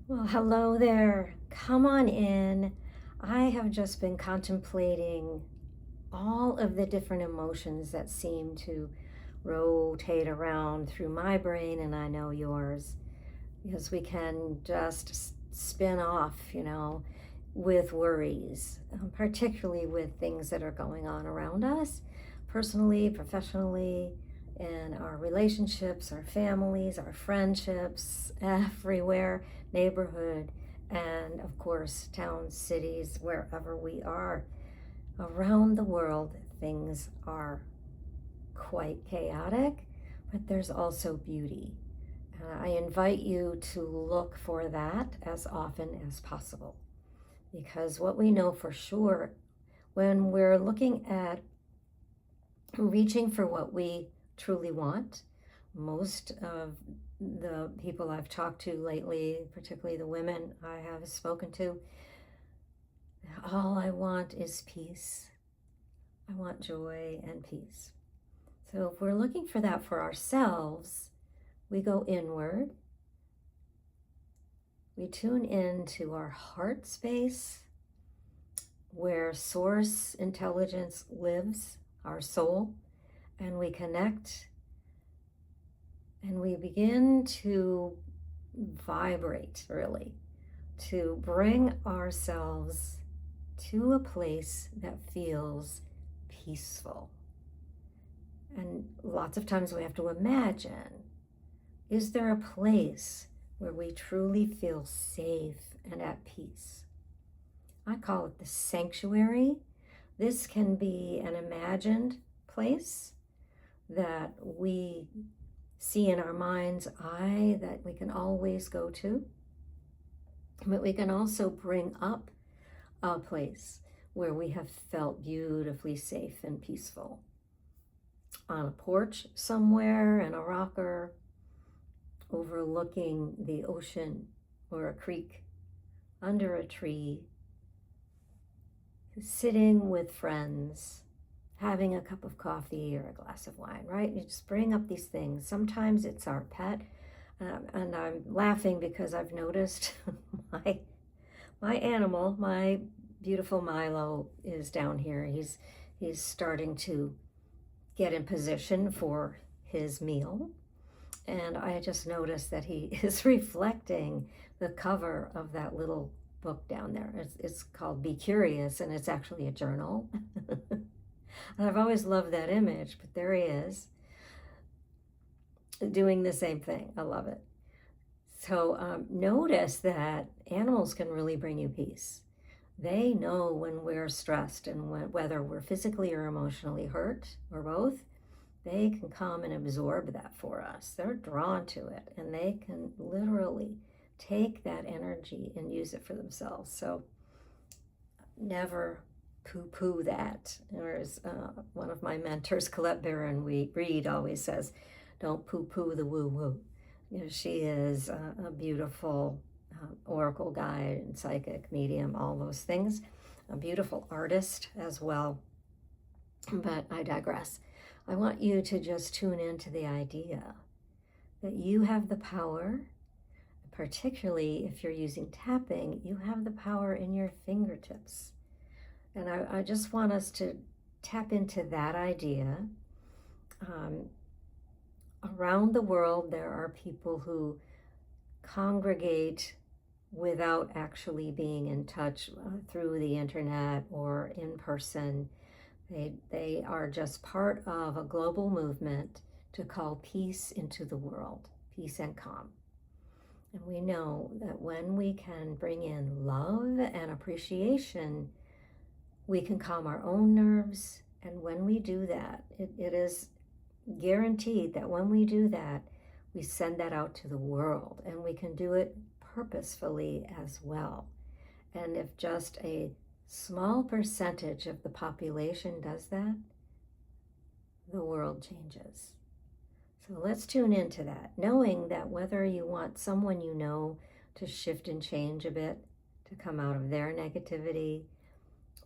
Well, hello there. Come on in. I have just been contemplating all of the different emotions that seem to rotate around through my brain, and I know yours, because we can just spin off, with worries, particularly with things that are going on around us, personally, professionally, in our relationships, our families, our friendships, everywhere, neighborhood, and of course, towns, cities, wherever we are. Around the world, things are quite chaotic, but there's also beauty. I invite you to look for that as often as possible, because what we know for sure when we're looking at reaching for what we truly want, most of the people I've talked to lately, particularly the women I have spoken to, all I want is peace. I want joy and peace. So if we're looking for that for ourselves, we go inward. We tune into our heart space where source intelligence lives, our soul, and we connect and we begin to vibrate, really, to bring ourselves to a place that feels peaceful. And lots of times we have to imagine, is there a place where we truly feel safe and at peace? I call it the sanctuary. This can be an imagined place that we see in our mind's eye that we can always go to. But we can also bring up a place where we have felt beautifully safe and peaceful. On a porch somewhere, in a rocker, overlooking the ocean or a creek, under a tree, sitting with friends, having a cup of coffee or a glass of wine, right? You just bring up these things. Sometimes it's our pet, and I'm laughing because I've noticed my animal, my beautiful Milo, is down here. He's starting to get in position for his meal, and I just noticed that he is reflecting the cover of that little book down there. It's called Be Curious, and it's actually a journal. And I've always loved that image, but there he is doing the same thing. I love it. So notice that animals can really bring you peace. They know when we're stressed and whether we're physically or emotionally hurt or both. They can come and absorb that for us. They're drawn to it, and they can literally take that energy and use it for themselves. So never poo-poo that. Or as one of my mentors, Colette Baron Reed, always says, don't poo-poo the woo-woo. She is a beautiful oracle guide and psychic medium, all those things. A beautiful artist as well. But I digress. I want you to just tune into the idea that you have the power, particularly if you're using tapping, you have the power in your fingertips. And I just want us to tap into that idea. Around the world, there are people who congregate without actually being in touch through the internet or in person. They are just part of a global movement to call peace into the world, peace and calm. And we know that when we can bring in love and appreciation, we can calm our own nerves. And when we do that, it is guaranteed that when we do that, we send that out to the world, and we can do it purposefully as well. And if just a small percentage of the population does that, the world changes. So let's tune into that, knowing that whether you want someone you know to shift and change a bit, to come out of their negativity,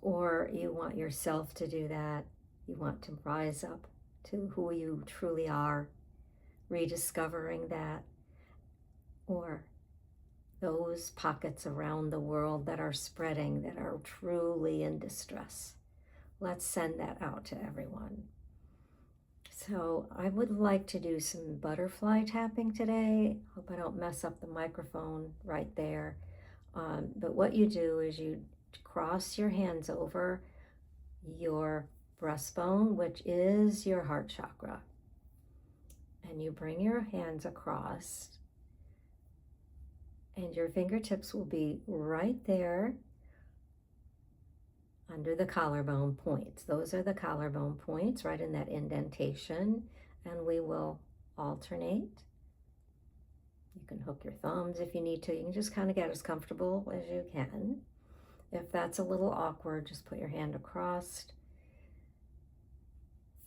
or you want yourself to do that, you want to rise up to who you truly are, rediscovering that, or those pockets around the world that are spreading, that are truly in distress. Let's send that out to everyone. So I would like to do some butterfly tapping today. Hope I don't mess up the microphone right there. But what you do is you cross your hands over your breastbone, which is your heart chakra. And you bring your hands across, and your fingertips will be right there under the collarbone points. Those are the collarbone points, right in that indentation, and we will alternate. You can hook your thumbs if you need to. You can just kind of get as comfortable as you can. If that's a little awkward, just put your hand across,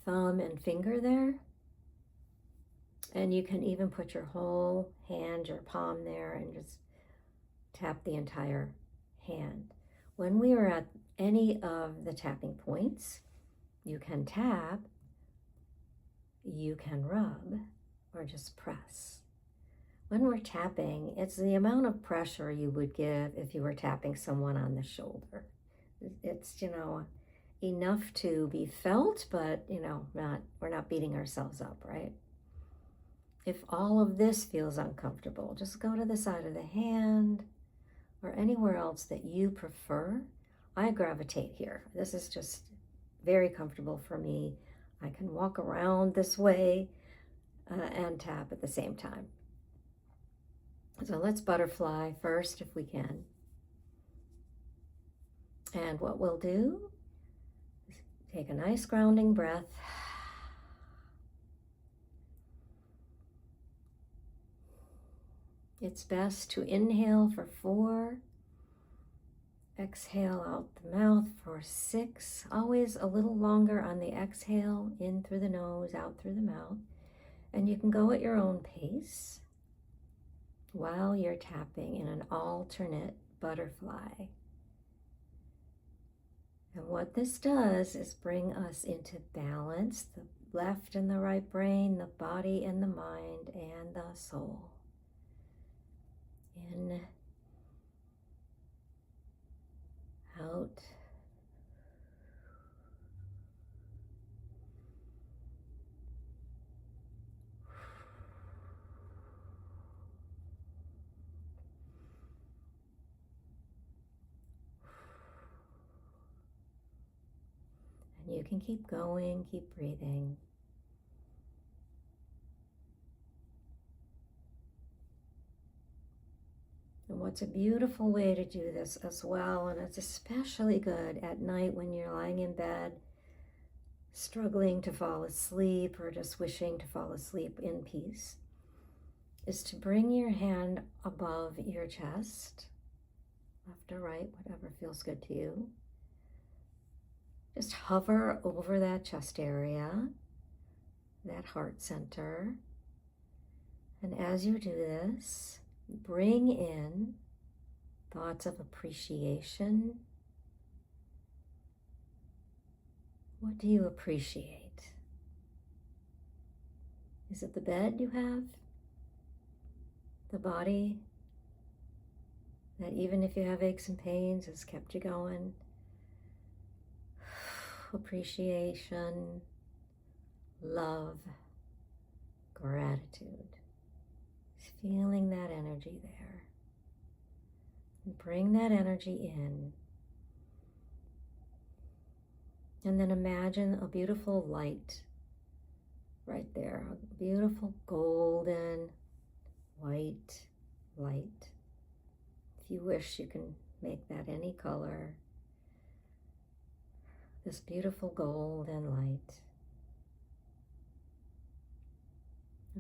thumb and finger there. And you can even put your whole hand, your palm there, and just tap the entire hand. When we are at any of the tapping points, you can tap, you can rub, or just press. When we're tapping, it's the amount of pressure you would give if you were tapping someone on the shoulder. It's, enough to be felt, but, we're not beating ourselves up, right? If all of this feels uncomfortable, just go to the side of the hand or anywhere else that you prefer. I gravitate here. This is just very comfortable for me. I can walk around this way and tap at the same time. So let's butterfly first if we can. And what we'll do is take a nice grounding breath. It's best to inhale for 4, exhale out the mouth for 6, always a little longer on the exhale, in through the nose, out through the mouth. And you can go at your own pace while you're tapping in an alternate butterfly. And what this does is bring us into balance, the left and the right brain, the body and the mind, and the soul. In, out, and you can keep going, keep breathing. And what's a beautiful way to do this as well, and it's especially good at night when you're lying in bed, struggling to fall asleep or just wishing to fall asleep in peace, is to bring your hand above your chest, left or right, whatever feels good to you. Just hover over that chest area, that heart center. And as you do this, bring in thoughts of appreciation. What do you appreciate? Is it the bed you have? The body that even if you have aches and pains has kept you going? Appreciation, love, gratitude. Feeling that energy there. And bring that energy in. And then imagine a beautiful light right there. A beautiful golden white light. If you wish, you can make that any color. This beautiful golden light.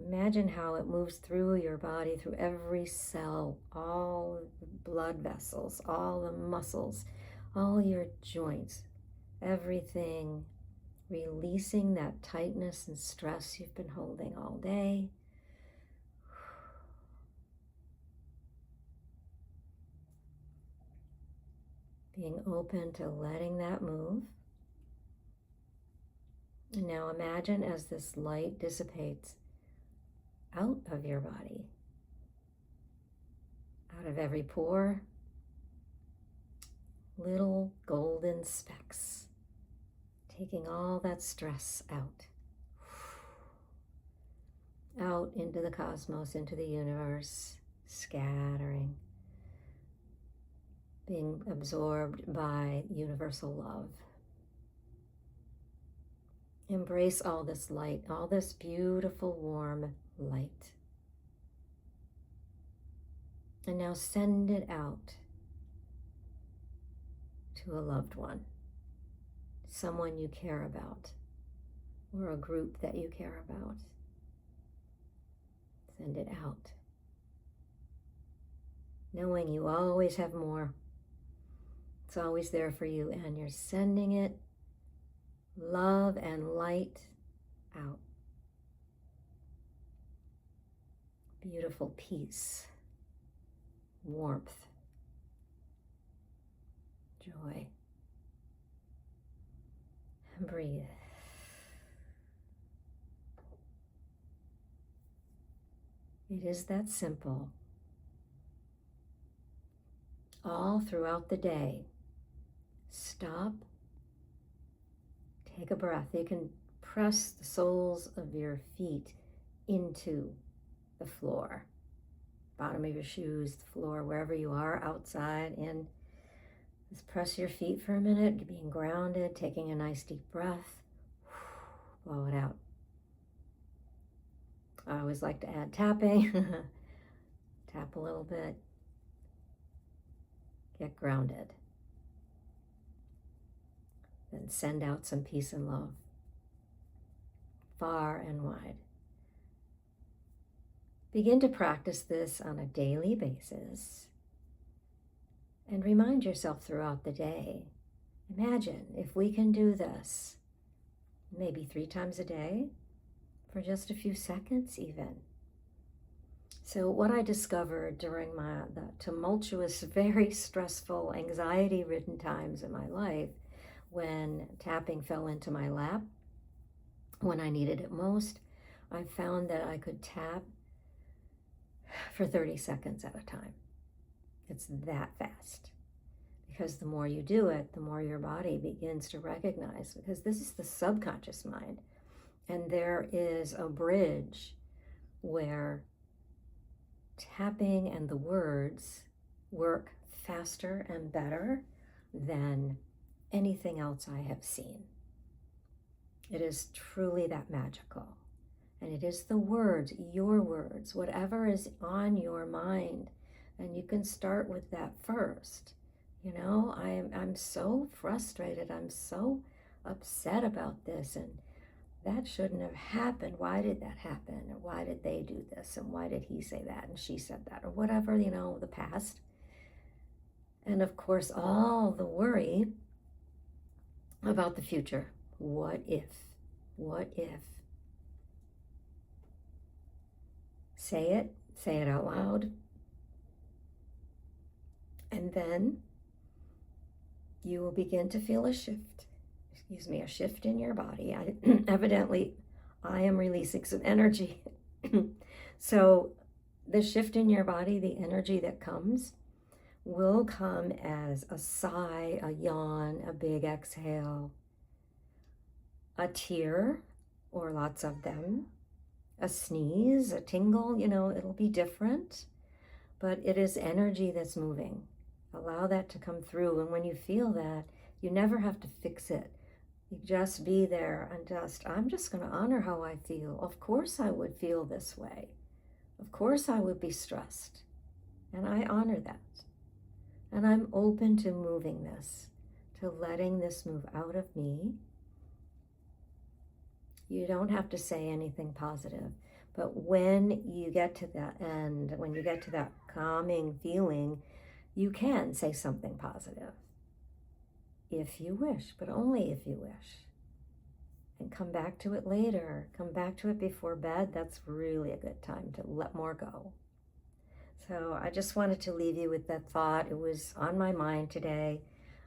Imagine how it moves through your body, through every cell, all the blood vessels, all the muscles, all your joints, everything, releasing that tightness and stress you've been holding all day. Being open to letting that move. And now imagine as this light dissipates, out of your body, Out of every pore, little golden specks, taking all that stress out. Out into the cosmos, into the universe, scattering, being absorbed by universal love. Embrace all this light, all this beautiful, warm light. And now send it out to a loved one, someone you care about, or a group that you care about. Send it out, knowing you always have more. It's always there for you, and you're sending it, love and light, out. Beautiful peace, warmth, joy. And breathe. It is that simple. All throughout the day, stop, take a breath. You can press the soles of your feet into the floor, bottom of your shoes, the floor, wherever you are, outside, in. Just press your feet for a minute, being grounded, taking a nice deep breath. Blow it out. I always like to add tapping. Tap a little bit. Get grounded. Then send out some peace and love, far and wide. Begin to practice this on a daily basis and remind yourself throughout the day. Imagine if we can do this maybe 3 times a day for just a few seconds even. So what I discovered during the tumultuous, very stressful, anxiety-ridden times in my life, when tapping fell into my lap, when I needed it most, I found that I could tap for 30 seconds at a time. It's that fast. Because the more you do it, the more your body begins to recognize, because this is the subconscious mind. And there is a bridge where tapping and the words work faster and better than anything else I have seen. It is truly that magical. And it is the words, your words, whatever is on your mind. And you can start with that first. You know, I'm so frustrated. I'm so upset about this. And that shouldn't have happened. Why did that happen? Or why did they do this? And why did he say that? And she said that? Or whatever, you know, the past. And of course, all the worry about the future. What if? What if? Say it out loud. And then you will begin to feel a shift. A shift in your body. Evidently, I am releasing some energy. So the shift in your body, the energy that comes, will come as a sigh, a yawn, a big exhale, a tear, or lots of them, a sneeze, a tingle, you know, it'll be different, but it is energy that's moving. Allow that to come through. And when you feel that, you never have to fix it. You just be there and I'm just going to honor how I feel. Of course I would feel this way. Of course I would be stressed. And I honor that. And I'm open to moving this, to letting this move out of me. You don't have to say anything positive. But when you get to that end, when you get to that calming feeling, you can say something positive. If you wish, but only if you wish. And come back to it later. Come back to it before bed. That's really a good time to let more go. So I just wanted to leave you with that thought. It was on my mind today.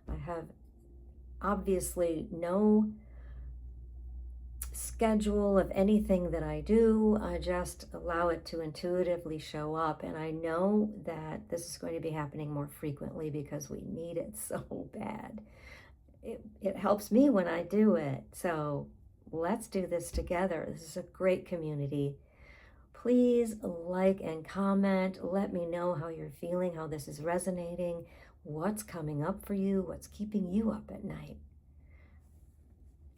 I have obviously no schedule of anything that I do. I just allow it to intuitively show up. And I know that this is going to be happening more frequently because we need it so bad. It helps me when I do it. So let's do this together. This is a great community. Please like and comment. Let me know how you're feeling, how this is resonating, what's coming up for you, what's keeping you up at night.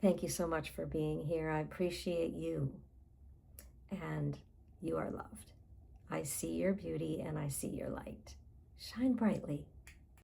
Thank you so much for being here. I appreciate you. And you are loved. I see your beauty and I see your light. Shine brightly.